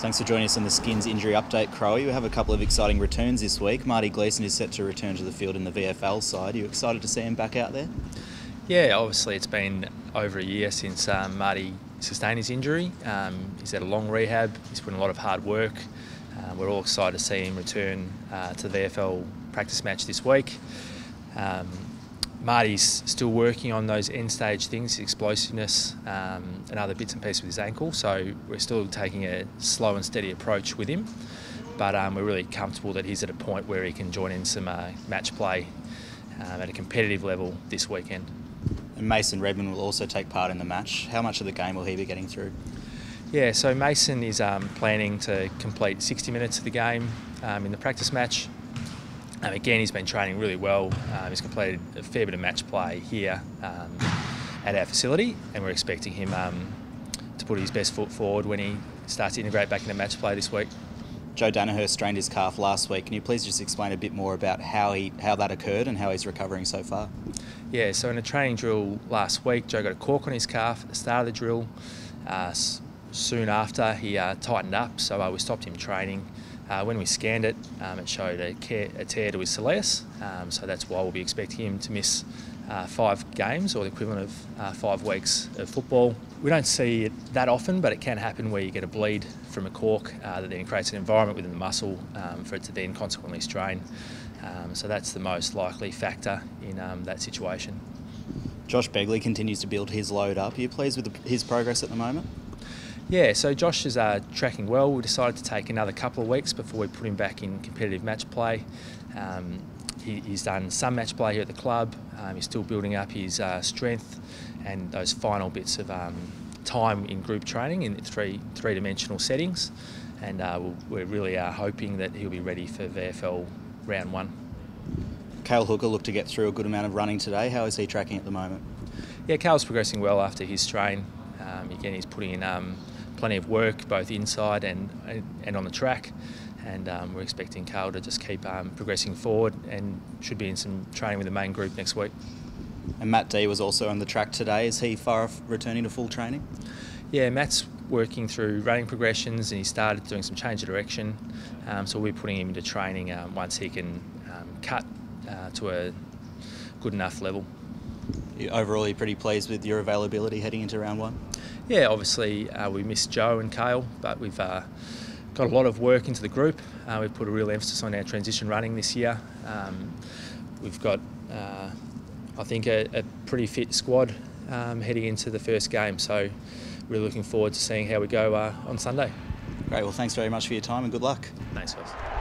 Thanks for joining us on the Skins injury update, Crowie. We have a couple of exciting returns this week. Marty Gleeson is set to return to the field in the VFL side. Are you excited to see him back out there? Yeah, obviously it's been over a year since Marty sustained his injury. He's had a long rehab. He's put in a lot of hard work. We're all excited to see him return to the VFL practice match this week. Marty's still working on those end stage things, explosiveness and other bits and pieces with his ankle, so we're still taking a slow and steady approach with him, but we're really comfortable that he's at a point where he can join in some match play at a competitive level this weekend. And Mason Redmond will also take part in the match. How much of the game will he be getting through? Yeah, so Mason is planning to complete 60 minutes of the game in the practice match. Again, he's been training really well. He's completed a fair bit of match play here at our facility, and we're expecting him to put his best foot forward when he starts to integrate back into match play this week. Joe Danaher strained his calf last week. Can you please just explain a bit more about how that occurred and how he's recovering so far? Yeah, so in a training drill last week, Joe got a cork on his calf at the start of the drill. Soon after, he tightened up, so we stopped him training. When we scanned it, it showed a tear to his soleus, so that's why we'll be expecting him to miss 5 games, or the equivalent of 5 weeks of football. We don't see it that often, but it can happen where you get a bleed from a cork that then creates an environment within the muscle for it to then consequently strain. So that's the most likely factor in that situation. Josh Begley continues to build his load up. Are you pleased with his progress at the moment? Yeah, so Josh is tracking well. We decided to take another couple of weeks before we put him back in competitive match play. He's done some match play here at the club. He's still building up his strength and those final bits of time in group training in three-dimensional settings. And we're really hoping that he'll be ready for VFL round 1. Cale Hooker looked to get through a good amount of running today. How is he tracking at the moment? Yeah, Cale's progressing well after his strain. Again, he's putting in plenty of work both inside and on the track, and we're expecting Cale to just keep progressing forward and should be in some training with the main group next week. And Matt D was also on the track today. Is he far off returning to full training? Yeah, Matt's working through running progressions and he started doing some change of direction, so we'll be putting him into training once he can cut to a good enough level. Overall, you're pretty pleased with your availability heading into round 1? Yeah, obviously we missed Joe and Cale, but we've got a lot of work into the group. We've put a real emphasis on our transition running this year. We've got, I think, a pretty fit squad heading into the first game, so really looking forward to seeing how we go on Sunday. Great, well thanks very much for your time and good luck. Thanks, guys.